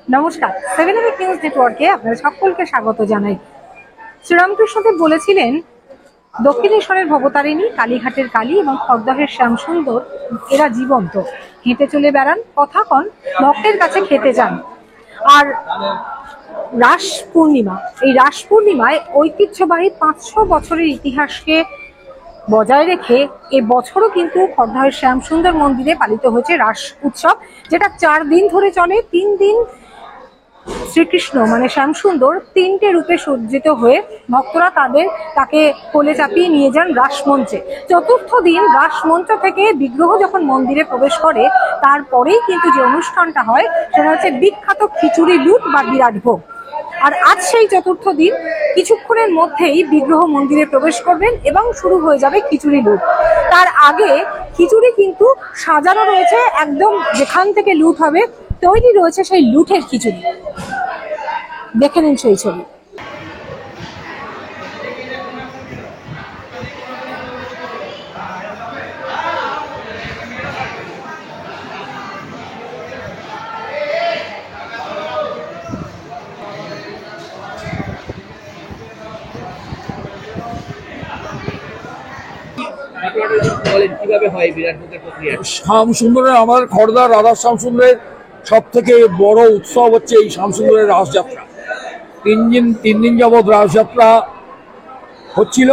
নমস্কার, 7 নিউজ নেটওয়ার্কে আপনাদের সকলকে স্বাগত জানাই। শ্রীরামকৃষ্ণদেব বলেছিলেন, দক্ষিণেশ্বরের ভবতারিণী, কালীঘাটের কালী এবং খড়দহের শ্যামসুন্দর এরা জীবন্ত, হেঁটে চলে বেড়ান, কথা কন, ভক্তের কাছে খেতে যান। আর রাস পূর্ণিমা, এই রাস পূর্ণিমায় ঐতিহ্যবাহী 500 বছরের ইতিহাসকে বজায় রেখে এবছরও কিন্তু খড়দহের শ্যামসুন্দর মন্দিরে পালিত হয়েছে রাস উৎসব, যেটা 4 দিন ধরে চলে। 3 দিন শ্রীকৃষ্ণ মানে শ্যামসুন্দর 3টে রূপে সজ্জিত হয়ে ভক্তরা তাকে কোলে চাপিয়ে নিয়ে যান রাসমঞ্চে। চতুর্থ দিন রাসমঞ্চ থেকে বিগ্রহ যখন মন্দিরে প্রবেশ করে, তারপরেই কিন্তু যে অনুষ্ঠানটা হয় সেটা হচ্ছে বিখ্যাত খিচুড়ি লুট বা বিরাট ভোগ। আর আজ সেই চতুর্থ দিন, কিছুক্ষণের মধ্যেই বিগ্রহ মন্দিরে প্রবেশ করবেন এবং শুরু হয়ে যাবে খিচুড়ি লুট। তার আগে খিচুড়ি কিন্তু সাজানো রয়েছে, একদম যেখান থেকে লুট হবে তৈরি রয়েছে সেই লুটের খিচুড়ি। দেখে নিন সেই ছবি। শ্যামসুন্দরের আমাদের খড়দা রাধা শ্যামসুন্দরের সব থেকে বড় উৎসব হচ্ছে এই শ্যামসুন্দরের রাসযাত্রা। 3 দিন যাবৎ রাসযাত্রা হচ্ছিল।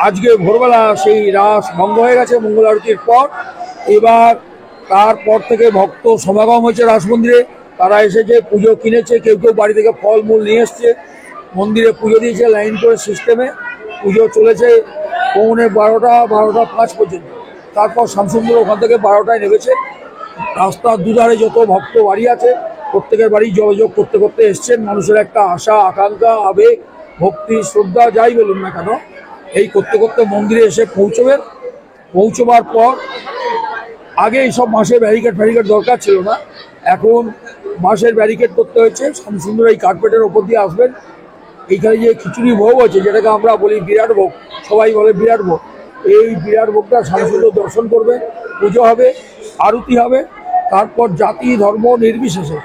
আজকে ভোরবেলা সেই রাস ভঙ্গ হয়ে গেছে মঙ্গল আরতির পর। এবার তারপর থেকে ভক্ত সমাগম হয়েছে রাস মন্দিরে। তারা এসেছে, পুজো কিনেছে, কেউ কেউ বাড়ি থেকে ফলমূল নিয়ে এসছে, মন্দিরে পুজো দিয়েছে লাইন করে সিস্টেমে। পুজো চলেছে পৌনে 12টা 5 পর্যন্ত। তারপর শ্যামসুন্দর ওখান থেকে 12টায় নেমেছে। রাস্তার দুধারে যত ভক্ত বাড়ি আছে প্রত্যেকের বাড়ি যোগাযোগ করতে করতে এসছেন। মানুষের একটা আশা, আকাঙ্ক্ষা, আবেগ, ভক্তি, শ্রদ্ধা যাই বলুন না কেন, এই করতে করতে মন্দিরে এসে পৌঁছবেন। পৌঁছবার পর আগে এইসব বাঁশের ব্যারিকেড দরকার ছিল না, এখন বাঁশের ব্যারিকেড করতে হয়েছে। শ্যামসুন্দর এই কার্পেটের ওপর দিয়ে আসবেন। এইখানে যে খিচুড়ি ভোগ আছে, যেটাকে আমরা বলি বিরাট ভোগ, সবাই বলে বিরাট ভোগ, এই বিরাট ভোগটা শ্যামসুন্দর দর্শন করবে, পুজো হবে, আরতি হবে। তারপর জাতি ধর্ম নির্বিশেষে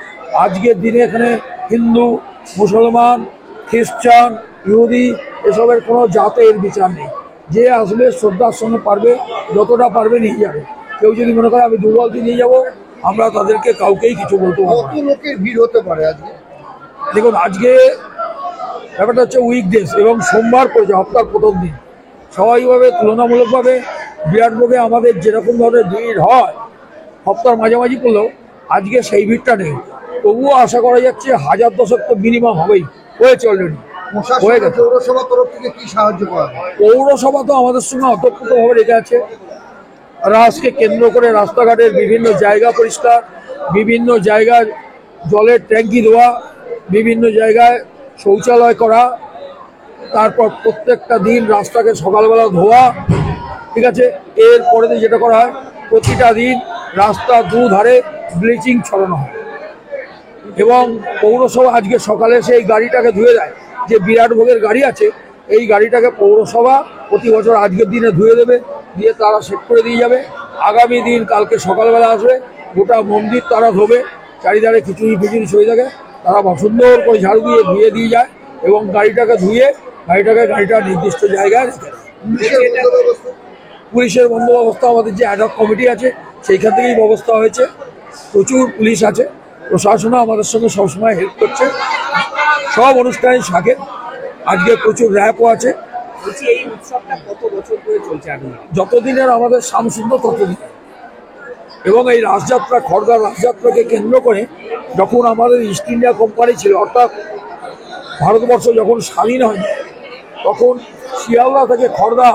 আজকের দিনে এখানে হিন্দু, মুসলমান, খ্রিস্টান, ইহুদি এসবের কোনো জাতের বিচার নেই। যে আসবে শ্রদ্ধার সঙ্গে পারবে, যতটা পারবে নিয়ে যাবে। কেউ যদি মনে করে আমি দুর্বলকে নিয়ে যাব, আমরা তাদেরকে কাউকেই কিছু বলতে পারবো না। কত লোকের ভিড় হতে পারে আজকে? দেখুন, আজকে ব্যাপারটা হচ্ছে উইকডেজ এবং সোমবার পড়েছে, হপ্তার প্রথম দিন। স্বাভাবিকভাবে তুলনামূলকভাবে বিরাট ভোগে আমাদের যেরকম ধরনের ভিড় হয় হপ্তার মাঝামাঝি করলেও আজকে সেই ভিড়টা নেই। তবুও আশা করা যাচ্ছে 1000-1000 তো মিনিমাম হবেই, হয়েছে অলরেডি, হয়ে গেছে। পৌরসভার তরফ থেকে কি সাহায্য করা হয়? পৌরসভা তো আমাদের সঙ্গে অতপ্রতভাবে রেখে আছে। রাসকে কেন্দ্র করে রাস্তাঘাটের বিভিন্ন জায়গা পরিষ্কার, বিভিন্ন জায়গায় জলের ট্যাঙ্কি দেওয়া, বিভিন্ন জায়গায় শৌচালয় করা, তারপর প্রত্যেকটা দিন রাস্তাকে সকালবেলা ধোয়া, ঠিক আছে। এরপরে যেটা করা হয়, প্রতিটা দিন রাস্তার দুধারে ব্লিচিং ছড়ানো হয় এবং পৌরসভা আজকে সকালে সেই গাড়িটাকে ধুয়ে দেয়। যে বিরাট ভোগের গাড়ি আছে, এই গাড়িটাকে পৌরসভা প্রতি বছর আজকের দিনে ধুয়ে দেবে, দিয়ে তারা সেট করে দিয়ে যাবে। আগামী দিন কালকে সকালবেলা আসবে, গোটা মন্দির তারা ধোবে, চারিধারে খিচুড়ি ছড়িয়ে থাকে, তারা সুন্দর করে ঝাড়ু দিয়ে ধুয়ে দিয়ে যায় এবং গাড়িটার নির্দিষ্ট জায়গায় রেখে দেয়। পুলিশের বন্দোবস্ত আমাদের যে অ্যাডহক কমিটি আছে সেইখান থেকেই ব্যবস্থা হয়েছে। প্রচুর পুলিশ আছে, প্রশাসনও আমাদের সঙ্গে সবসময় হেল্প করছে, সব অনুষ্ঠানে থাকে। আজকে প্রচুর র্যাপও আছে। এই উৎসবটা কত বছর ধরে চলছে? যতদিনের আমাদের শ্যামসুন্দর ততদিন। এবং এই রাসযাত্রা, খড়দার রাসযাত্রাকে কেন্দ্র করে যখন আমাদের ইস্ট ইন্ডিয়া কোম্পানি ছিল, অর্থাৎ ভারতবর্ষ যখন স্বাধীন হয়নি, তখন শিয়ালদা থেকে খড়দা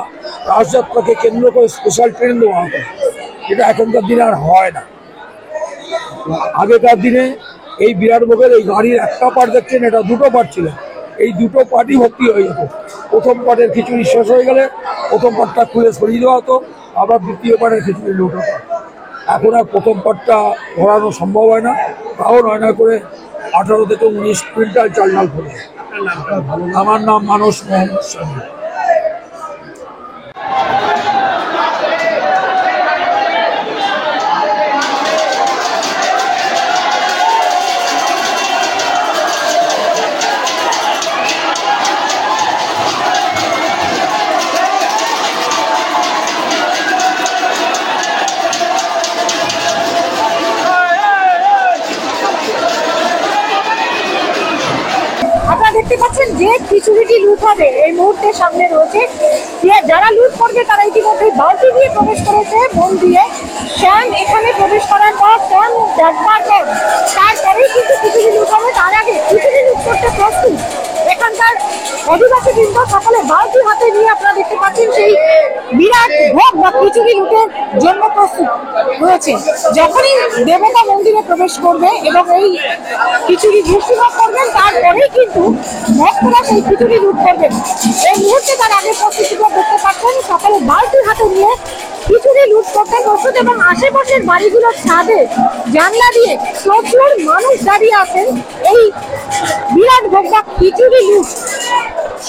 রাসযাত্রাকে কেন্দ্র করে স্পেশাল ট্রেন দেওয়া হতো, যেটা এখনকার দিনে আর হয় না। আগেকার দিনে এই বিরাট ভোগের এই গাড়ির একটা পার্ট দেখছেন, এটা 2টো পার্ট ছিল। এই 2টো পার্টই ভর্তি হয়ে যেত। প্রথম পার্টের খিচুড়ি শেষ হয়ে গেলে প্রথম পার্টটা খুলে সরিয়ে দেওয়া হতো, আবার দ্বিতীয় পার্টের খিচুড়ি লোড হতো। এখন আর প্রথম পার্টটা ভরানো সম্ভব হয় না, তাও নয় করে 18 থেকে 19 কুইন্টাল চাল ডাল ফলে। আমার নাম মানস মোহাম্মদ শামী। দেখতে পাচ্ছেন যে খিচুড়িটি লুট হবে এই মুহূর্তে সামনে রয়েছে। যারা লুট করবে তারা ইতিমধ্যে বালতি দিয়ে প্রবেশ করেছে মন দিয়ে। শ্যাম এখানে প্রবেশ করার পর শ্যাম দেখবার পর তারপরেই কিন্তু খিচুড়ি লুট হবে। তার আগে খিচুড়ি লুট করতে প্রস্তুত এখানকার অধিবাসী বৃন্দ সকলে বালতি হাতে নিয়ে আপনারা দেখতে পাচ্ছেন সেই বিরাট ভোগ বা খিচুড়ি লুটের জন্য প্রস্তুত রয়েছে। যখনই দেবতা মন্দিরে প্রবেশ করবে এবং এই খিচুড়ি ভূষিভোগ করবেন তারপরেই কিন্তু ভক্তরা সেই খিচুড়ি লুট করবেন। এই মুহূর্তে তার আগে প্রস্তুতিটা দেখতে পাচ্ছেন সকলে বালতি হাতে নিয়ে খিচুড়ি লুট করতে প্রস্তুত এবং আশেপাশের বাড়িগুলোর ছাদে জানলা দিয়ে প্রচুর মানুষ দাঁড়িয়ে আছেন এই বিরাট ভোগ বা খিচুড়ি লুট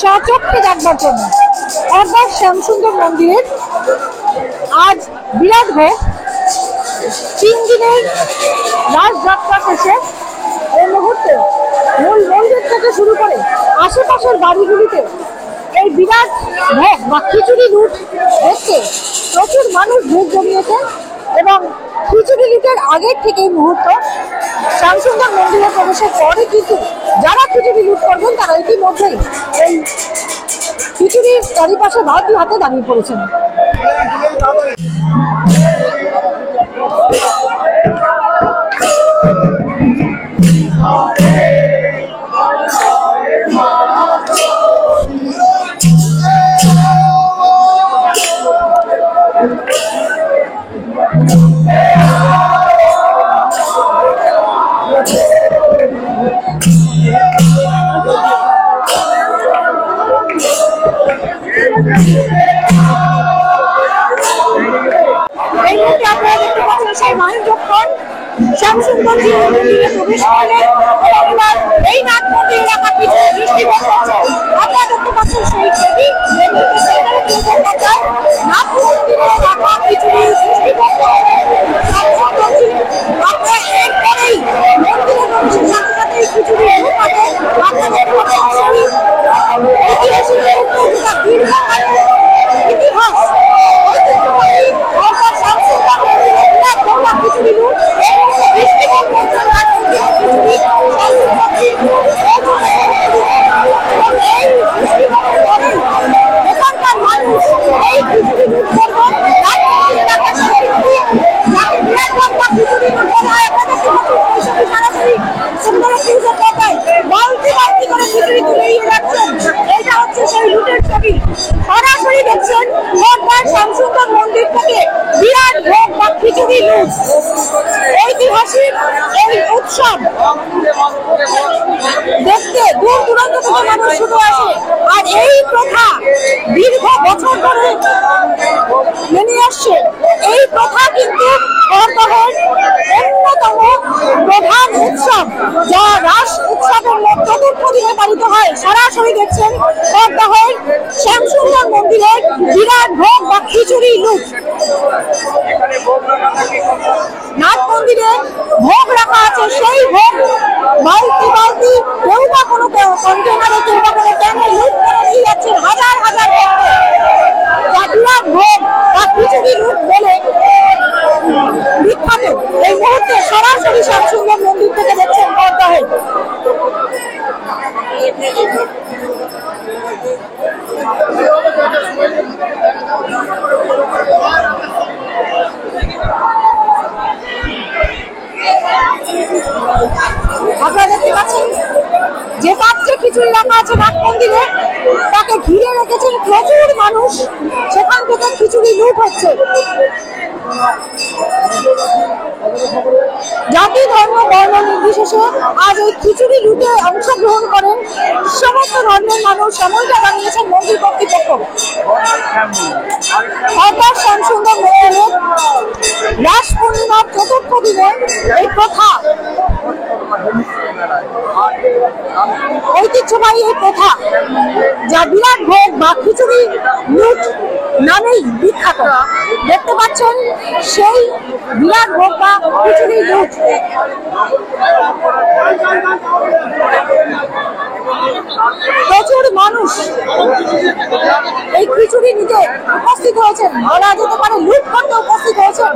সচক্ষে দেখবার জন্য। খড়দার শ্যামসুন্দর মন্দিরের আজ বিরাট ভোগ 3 দিনের রাজযাত্রা শেষে এই মুহূর্তে মূল মন্দির থেকে শুরু করে আশেপাশের বাড়িগুলিতে এই বিরাট ভোগ বা খিচুড়ি লুট দেখতে প্রচুর মানুষ ভিড় জমিয়েছে এবং খিচুড়ি লুটের আগের থেকে এই মুহূর্ত শ্যামসুন্দর মন্দিরে প্রবেশের পরে কিন্তু যারা খিচুড়ি লুট করবেন তারা ইতিমধ্যেই এই খিচুড়ির চারিপাশে বালতি হাতে দাঁড়িয়ে পড়েছেন। এই মুহূর্তে আপনারা দেখতে পাচ্ছেন সেই মানুষ যখন শ্যামসুন্দর মন্দিরে প্রবেশ করলেন এবং এই নাট মন্দির এলাকা কিছু দৃষ্টিগোচর হচ্ছে। আপনারা দেখতে পাচ্ছেন সেই ছবি নাট মন্দিরে এলাকা কিছু দৃষ্টিগোচর আপনারা এরপরেই মন্দিরে প্রবেশের সাথে সাথে খিচুড়ি আপনাদের ঐতিহাসিক দীর্ঘ ইতিহাস এখানকার মানুষ এই খিচুড়ি লুট করবেন বালতি বালতি করে খিচুড়ি তুলে নিয়ে যাচ্ছেন। এইটা হচ্ছে সেই লুটের ছবি। সরাসরি দেখছেন খড়দার শ্যামসুন্দর মন্দির থেকে বিরাট ভোগ বা খিচুড়ি লুট। ঐতিহাসিক এই উৎসব দেখতে দূর দূরান্ত থেকে মানুষ শুধু আসে। আর এই প্রথা দীর্ঘ বছর ধরে মেনে আসছে। এই প্রথা কিন্তু খড়দহের অন্যতম প্রধান উৎসব যা রাস উৎসবের চতুর্থ দিনে পালিত হয়। সরাসরি দেখছেন খড়দহের শ্যামসুন্দর মন্দিরের বিরাট ভোগ বা খিচুড়ি লুট। নাট মন্দিরে ভোগ রাখা আছে, সেই ভোগ বালতি বালতি কেউ বা কোনো কন্টেনারে কেউ বা কোনো ক্যানে লুট করে নিয়ে যাচ্ছেন হাজার হাজার বিরাট ভোগ বা খিচুড়ি লুট বলে বিখ্যাত। এই মুহূর্তে সরাসরি শ্যামসুন্দর মন্দির থেকে দেখছেন খড়দহে। আপনারা দেখতে পাচ্ছেন যে পাত্রে খিচুড়ি রাখা আছে নাট মন্দিরে তাকে ঘিরে রেখেছেন প্রচুর মানুষ। সেখান থেকে খিচুড়ি লুট হচ্ছে। জাতি ধর্ম বর্ণ নির্বিশেষে আজ এই খিচুড়ি লুটে অংশগ্রহণ করেন সমস্ত ধর্মের মানুষ। সময়টা বানিয়েছেন মন্দির কর্তৃপক্ষ। খড়দার শ্যামসুন্দর মন্দিরে রাস পূর্ণিমার চতুর্থ দিনে এই প্রথা, ঐতিহ্যবাহী এই প্রথা যা বিরাট ভোগ বা খিচুড়ি লুট নামেই বিখ্যাত। দেখতে পাচ্ছেন সেই বিরাট ভোগ বা খিচুড়ি লুট। প্রচুর মানুষ এই খিচুড়ি নিতে উপস্থিত হয়েছেন, বলা যেতে পারে লুট করতে উপস্থিত হয়েছেন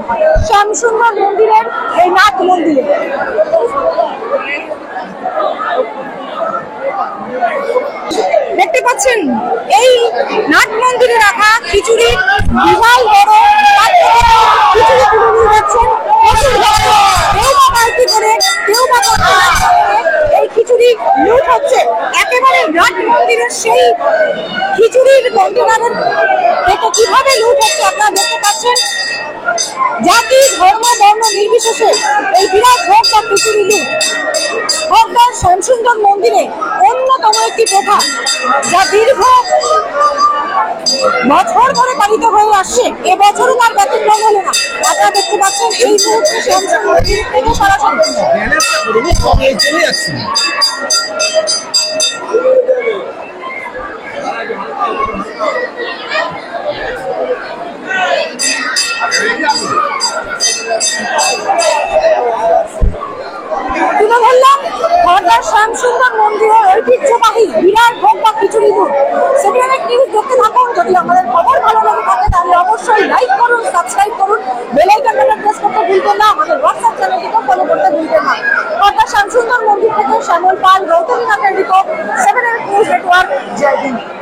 শ্যামসুন্দর মন্দিরের এই নাট মন্দিরে। খিচুড়ি বিশাল বড় খিচুড়ি তুলে নিয়ে যাচ্ছেন প্রচুর ভক্ত, কেউ বা পাল্টি করে কেউ বা এই খিচুড়ি লুট হচ্ছে একেবারে রাত মন্দিরের সেই খিচুড়ির কন্টেনারের থেকে কিভাবে লুট হচ্ছে আপনারা দেখতে পাচ্ছেন। জাতি ধর্ম বর্ণ নির্বিশেষে এই বিরাট ভোগ বা খিচুড়ি লুট খড়দার শ্যামসুন্দর মন্দিরে অন্যতম একটি প্রথা, যা দীর্ঘ বছর ধরে পালিত হয়ে আসছে। এবছরও তার ব্যতিক্রম হলো না। আপনারা দেখতে পাচ্ছেন এই মুহূর্তে শ্যামসুন্দর মন্দির থেকে সরাসরি চলে যাচ্ছে। তুলে ধরলাম খড়দার শ্যামসুন্দর মন্দিরের ঐতিহ্যবাহী বিরাট ভোগ বা খিচুড়ি দুধ। সেখানে নিউজ দেখতে থাকুন। যদি আমাদের খবর ভালো লাগে থাকে তাহলে অবশ্যই লাইক করুন, সাবস্ক্রাইব করুন, বেল আইকনটা প্রেস করতে ভুলবেন না, আমাদের হোয়াটসঅ্যাপ চ্যানেলটিকে ফলো করতে ভুলবেন না। খড়দার শ্যামসুন্দর মন্দির থেকে শ্যামল পাল, গৌতমী নাথের রিপোর্ট, 7 নিউজ নেটওয়ার্ক। জয় হিন্দ।